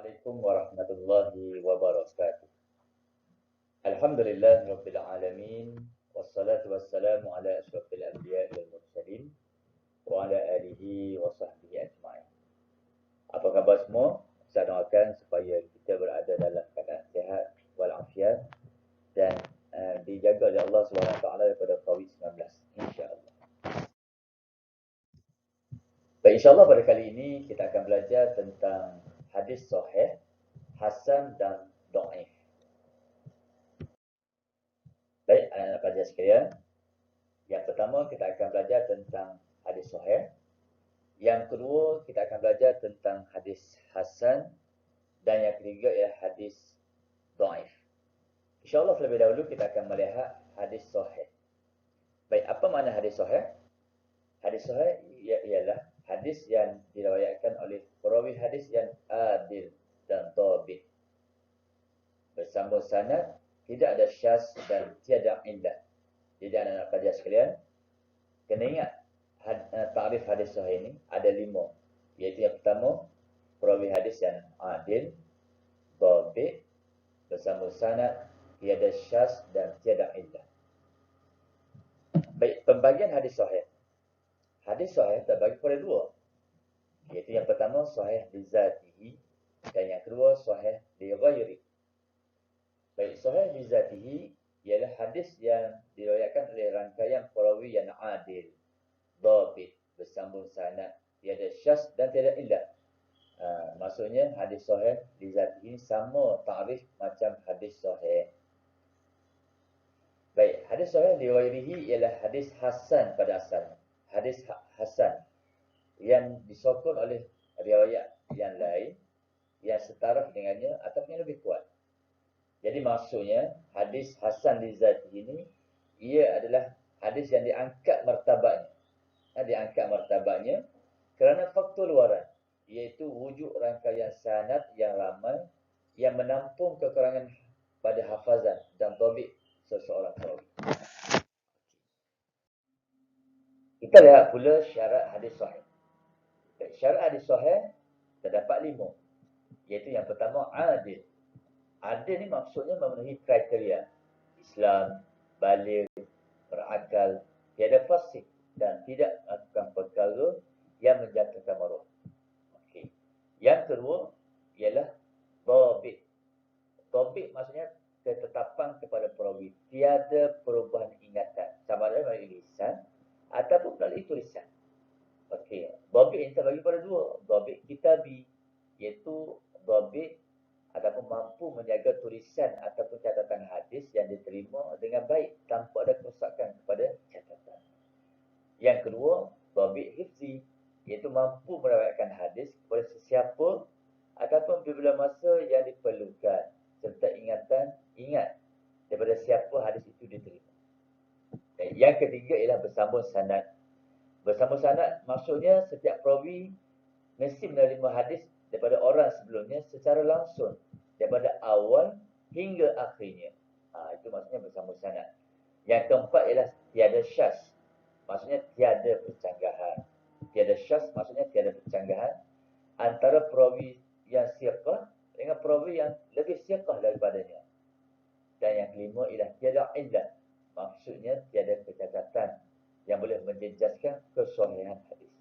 Assalamualaikum warahmatullahi wabarakatuh. Alhamdulillah rabbil alamin wassalatu wassalamu ala asyrafil anbiya'i wal mursalin wa ala alihi wa sahbihi ajma'in. Apa khabar semua? Saya doakan supaya kita berada dalam keadaan sihat walafiat dan dijaga oleh Allah Subhanahu wa taala daripada COVID-19 insya-Allah. Baik, insya-Allah pada kali ini kita akan belajar tentang hadis sahih, hasan dan dhaif. Baik, anak-anak pelajar sekalian. Yang pertama kita akan belajar tentang hadis sahih. Yang kedua kita akan belajar tentang hadis hasan dan yang ketiga ialah hadis dhaif. Insya-Allah terlebih dahulu kita akan melihat hadis sahih. Baik, apa makna hadis sahih? Hadis sahih ialah hadis yang diriwayatkan oleh perawi hadis yang adil dan dhabit. Bersama sanad, tidak ada syaz dan tiada illah. Jadi anak-anak pelajar sekalian, kena ingat takrif hadis sahih ini ada 5. Iaitu yang pertama, perawi hadis yang adil, dhabit, bersama sanad, tiada syaz dan tiada illah. Baik, pembagian hadis sahih. Hadis sahih terbagi pada 2. Iaitu yang pertama sahih li zatihi dan yang kedua sahih li ghairi. Baik, sahih li zatihi ialah hadis yang diriwayatkan oleh rangkaian perawi yang adil, dhabit, bersambung sanad, tiada syaz dan tiada illah. Maksudnya hadis sahih li zatihi sama takrif macam hadis sahih. Baik, hadis sahih li ghairihi ialah hadis hasan pada asalnya. Hadis hasan yang disokong oleh riwayat yang lain yang setaraf dengannya ataupun yang lebih kuat. Jadi maksudnya hadis hasan li zatihi ini ia adalah hadis yang diangkat martabatnya. Diangkat martabatnya kerana faktor luaran, iaitu wujud rangkaian sanad yang ramai yang menampung kekurangan pada hafazan dan dhabit seseorang perawi. Kita lihat pula syarat hadis sahih. Syarat hadis sahih terdapat 5. Iaitu yang pertama adil. Adil ni maksudnya memenuhi kriteria Islam, baligh, berakal, tiada fasik dan tidak melakukan perkara yang menjatuhkan maruah. Okey. Yang kedua ialah dhabit. Dhabit maksudnya ketetapan kepada perawi, tiada perubahan ingatan sama ada melalui lisan ataupun melalui tulisan. Okey, dhabit yang terbagi pada 2. Dhabit kitabi, iaitu dhabit ataupun mampu menjaga tulisan ataupun catatan hadis yang diterima dengan baik tanpa ada kerosakan kepada catatan. Yang kedua, dhabit hifzi, iaitu mampu meriwayatkan hadis kepada sesiapa ataupun bila masa yang diperlukan serta ingat daripada siapa hadis itu diterima. Dan yang ketiga ialah bersambung sanad. Bersambung sanad maksudnya setiap perawi mesti menerima hadis daripada orang sebelumnya secara langsung daripada awal hingga akhirnya. Itu maksudnya bersambung sanad. Yang keempat ialah tiada syaz. Maksudnya tiada percanggahan. Tiada syaz maksudnya tiada percanggahan antara perawi yang siqah dengan perawi yang lebih siqah daripadanya. Dan yang kelima ialah tiada illah. Maksudnya tiada kecacatan yang boleh menjejaskan kesahihan hadis.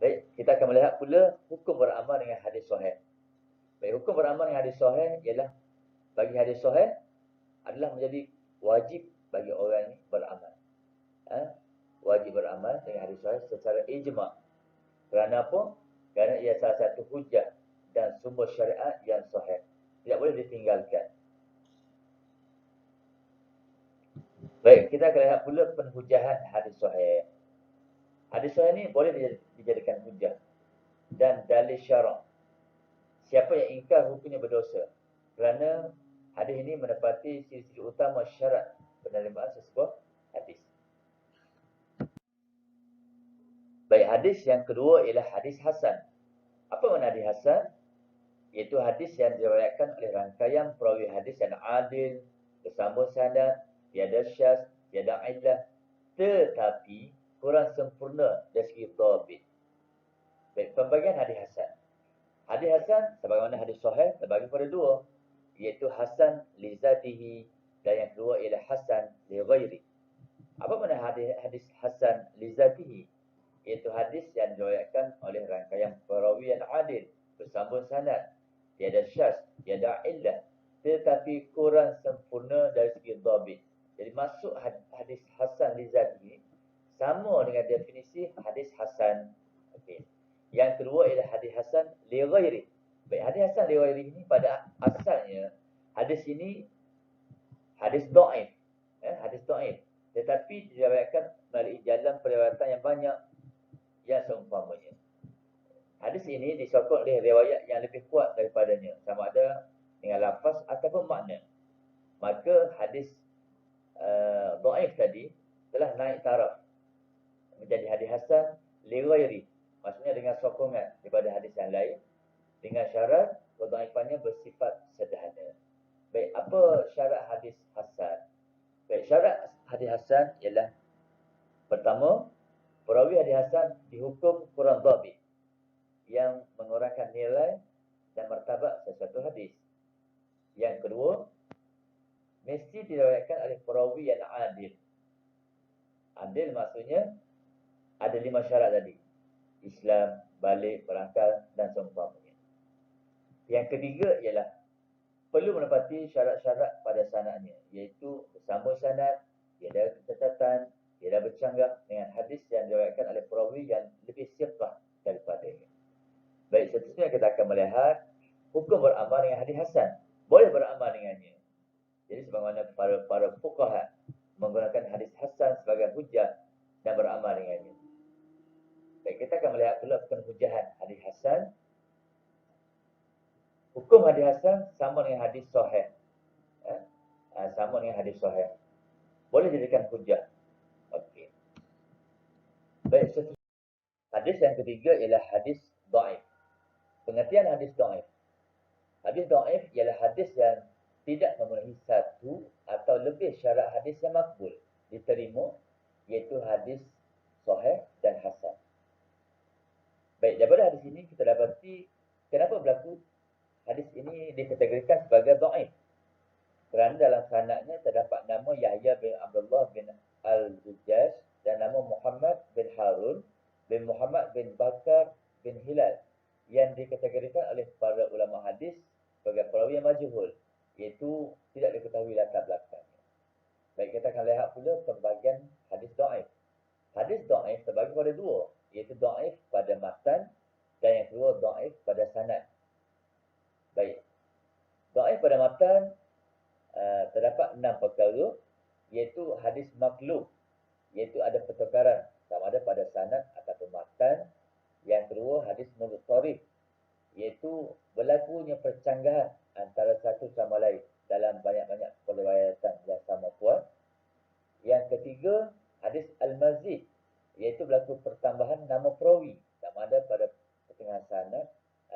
Baik, kita akan melihat pula hukum beramal dengan hadis sahih. Baik, hukum beramal dengan hadis sahih ialah bagi hadis sahih adalah menjadi wajib bagi orang ini beramal. Wajib beramal dengan hadis sahih secara ijma'. Kerana apa? Kerana ia salah satu hujah dan sumber syariat yang sahih. Tidak boleh ditinggalkan. Baik, kita akan lihat pula penhujahan hadis sahih. Hadis sahih ini boleh dijadikan hujah dan dalil syarak. Siapa yang ingkar hukumnya berdosa. Kerana hadis ini menepati ciri-ciri utama syarat penerimaan sesebuah hadis. Baik, hadis yang kedua ialah hadis hasan. Apa makna hadis hasan? Iaitu hadis yang diriwayatkan oleh rangkaian perawi hadis yang adil, bersambung sanad, tiada syaz, tiada illah, tetapi kurang sempurna dari segi dhabit. Baik, pembagian hadis hasan. Hadis hasan sebagaimana hadis sahih terbagi pada dua, iaitu hasan li zatihi dan yang kedua ialah hasan li ghairi. Apa makna hadis hasan li zatihi? Iaitu hadis yang diriwayatkan oleh rangkaian perawi yang adil, bersambung sanad, tiada syaz, tiada illah, tetapi kurang sempurna dari segi dhabit. Jadi masuk hadis hasan li zatihi sama dengan definisi hadis hasan. Okey. Yang kedua ialah hadis hasan li ghairi. Baik, hadis hasan li ghairi ini pada asalnya hadis ini hadis dhaif. Hadis dhaif. Tetapi diriwayatkan melalui jalan periwayatan yang banyak yang seumpamanya. Hadis ini disokong oleh riwayat yang lebih kuat daripadanya, sama ada dengan lafaz ataupun makna. Maka hadis dhaif tadi telah naik taraf menjadi hadis hasan li ghairi. Maksudnya dengan sokongan daripada hadis yang lain dengan syarat kedhaifannya bersifat sederhana. Baik, apa syarat hadis hasan? Baik, syarat hadis hasan ialah pertama, perawi hadis hasan dihukum kurang dhabit yang mengurangkan nilai dan martabat sesuatu hadis. Yang kedua, mesti diriwayatkan oleh perawi yang adil. Adil maksudnya ada 5 syarat tadi. Islam, balik, berakal dan seumpamanya. Yang ketiga ialah perlu menepati syarat-syarat pada sanadnya, iaitu bersambung sanad, tiada kecacatan, tiada bercanggah dengan hadis yang diriwayatkan oleh perawi yang lebih siqah daripadanya. Baik, seterusnya kita akan melihat hukum beramal dengan hadis hasan. Boleh beramal dengannya. Jadi sebagaimana para fuqaha menggunakan hadis hasan sebagai hujah dan beramal dengannya. Baik, kita akan melihat pula hukum hujahan hadis hasan. Hukum hadis hasan sama dengan hadis sahih. Sama dengan hadis sahih. Boleh dijadikan hujah. Okey. Baik, hadis yang ketiga ialah hadis dhaif. Pengertian hadis dhaif. Hadis dhaif ialah hadis yang tidak memenuhi satu atau lebih syarat hadis yang makbul diterima, iaitu hadis sahih dan hasan. Baik, daripada hadis ini kita dapati kenapa berlaku hadis ini dikategorikan sebagai dhaif. Kerana dalam sanadnya terdapat nama Yahya bin Abdullah bin Al-Zujaj dan nama Muhammad bin Harun bin Muhammad bin Bakar bin Hilal yang dikategorikan oleh para ulama hadis sebagai perawi yang majhul, iaitu tidak diketahui latar belakangnya. Baik, kita akan lihat pula pembagian hadis dhaif. Hadis dhaif terbagi pada dua, iaitu dhaif pada matan dan yang kedua dhaif pada sanad. Baik, dhaif pada matan terdapat 6 perkara, iaitu hadis maklub, iaitu ada pertukaran sama ada pada sanad ataupun matan. Yang kedua hadis mudtarib, iaitu berlakunya percanggahan antara satu sama lain dalam banyak-banyak periwayatan yang sama kuat. Yang ketiga hadis al-mazid, iaitu berlaku pertambahan nama perawi sama ada pada pertengahan sanad,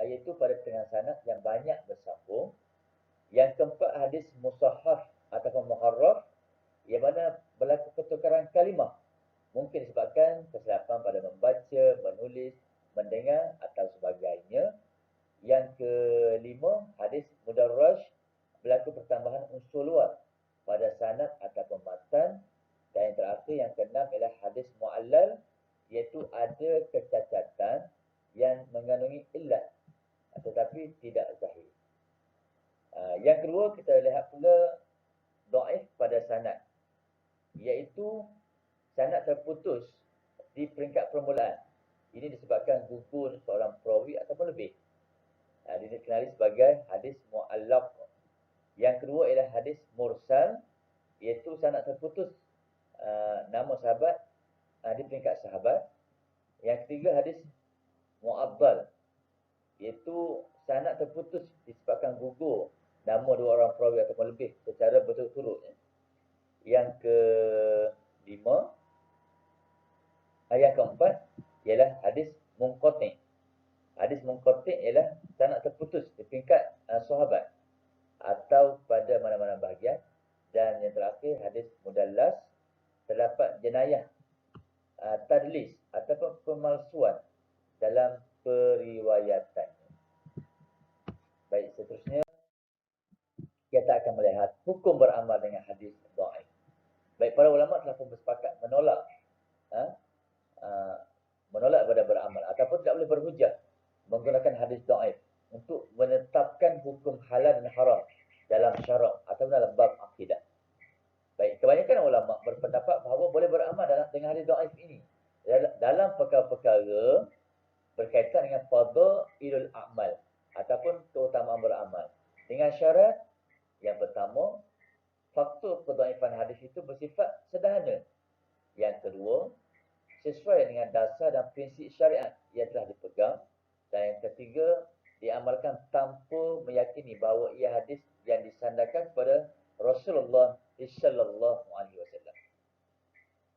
iaitu pada pertengahan sanad yang banyak bersambung. Yang keempat hadis musahhaf ataupun muharraf, yang mana berlaku pertukaran kalimah, mungkin disebabkan kesilapan pada membaca, menulis, mendengar atau sebagainya. Yang kelima hadis mudarraj, berlaku pertambahan unsur luar pada sanad ataupun matan. Dan yang terakhir, yang keenam ialah hadis mu'allal, iaitu ada kecacatan yang mengandungi illat tetapi tidak zahir. Yang kedua, kita lihat pula dhaif pada sanad, iaitu sanad terputus di peringkat permulaan. Ini disebabkan gugur seorang perawi ataupun lebih. Ini dikenali sebagai hadis mu'allaq. Yang kedua ialah hadis mursal, iaitu sanad terputus nama sahabat di peringkat sahabat. Yang ketiga hadis mu'addal, iaitu sanad terputus disebabkan gugur nama 2 orang perawi ataupun lebih secara berturut-turut. Yang kelima, yang keempat ialah hadis munqati'. Hadis munqati' ialah sanad terputus di peringkat sahabat atau pada mana-mana bahagian. Dan yang terakhir hadis mudallas, terdapat jenayah, tadlis ataupun pemalsuan dalam periwayatannya. hukum beramal dengan hadis dhaif. Baik, para ulama telah pun bersepakat menolak menolak pada beramal ataupun tidak boleh berhujah menggunakan hadis dhaif untuk menetapkan hukum halal dan haram dalam syarak atau dalam bab akidah. Baik, kebanyakan ulama berpendapat bahawa boleh beramal dengan hadis dhaif ini dalam perkara-perkara berkaitan dengan fadailul a'mal ataupun keutamaan beramal. Dengan syarat yang pertama, faktor kedhaifan hadis itu bersifat sederhana. Yang kedua, sesuai dengan dasar dan prinsip syariat yang telah dipegang. Dan yang ketiga, diamalkan tanpa meyakini bahawa ia hadis yang disandarkan kepada Rasulullah sallallahu alaihi wasallam.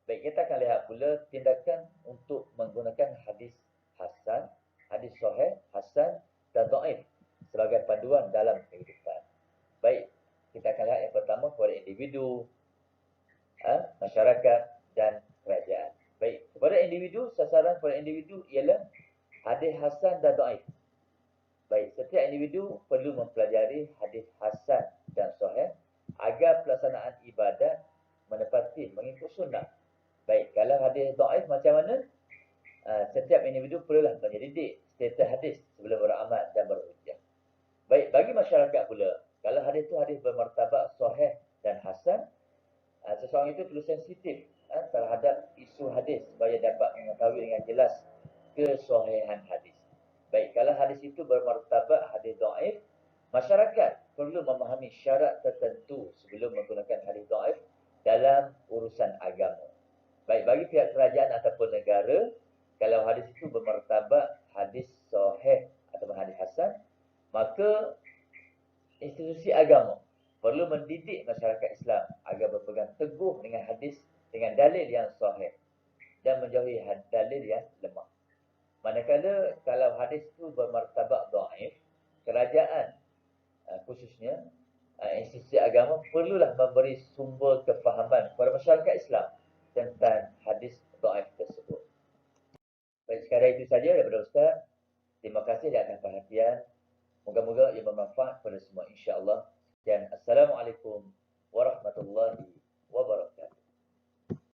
Baik, kita akan lihat pula tindakan untuk menggunakan hadis hasan, hadis sahih, hasan dan dhaif sebagai panduan dalam kehidupan. Baik, kita akan lihat yang pertama kepada individu, masyarakat dan kerajaan. Baik, kepada individu, sasaran kepada individu ialah hadis hasan dan dhaif. Baik, setiap individu perlu mempelajari hadis hasan dan sahih agar pelaksanaan ibadat menepati mengikut sunnah. Baik, kalau hadis dhaif macam mana? Setiap individu perlulah menyelidik status hadis sebelum beramal dan berhujjah. Baik, bagi masyarakat pula, kalau hadis itu hadis bermartabat sahih dan hasan, seseorang itu perlu sensitif terhadap isu hadis supaya dapat mengetahui dengan jelas kesahihan hadis. Baik, kalau hadis itu bermartabat hadis dhaif, masyarakat perlu memahami syarat tertentu sebelum menggunakan hadis dhaif dalam urusan agama. Baik, bagi pihak kerajaan ataupun negara, kalau hadis itu bermartabat hadis sahih ataupun hadis hasan, maka institusi agama perlu mendidik masyarakat Islam agar berpegang teguh dengan hadis dengan dalil yang sahih dan menjauhi dalil yang lemah. Manakala kalau hadis itu bermartabat dhaif, kerajaan khususnya institusi agama perlulah memberi sumber kefahaman kepada masyarakat Islam tentang hadis dhaif tersebut. Baik, sekadar itu saja daripada Ustaz. Terima kasih di atas perhatian. Moga-moga ia bermanfaat kepada semua, insya-Allah. Dan Assalamualaikum warahmatullahi wabarakatuh.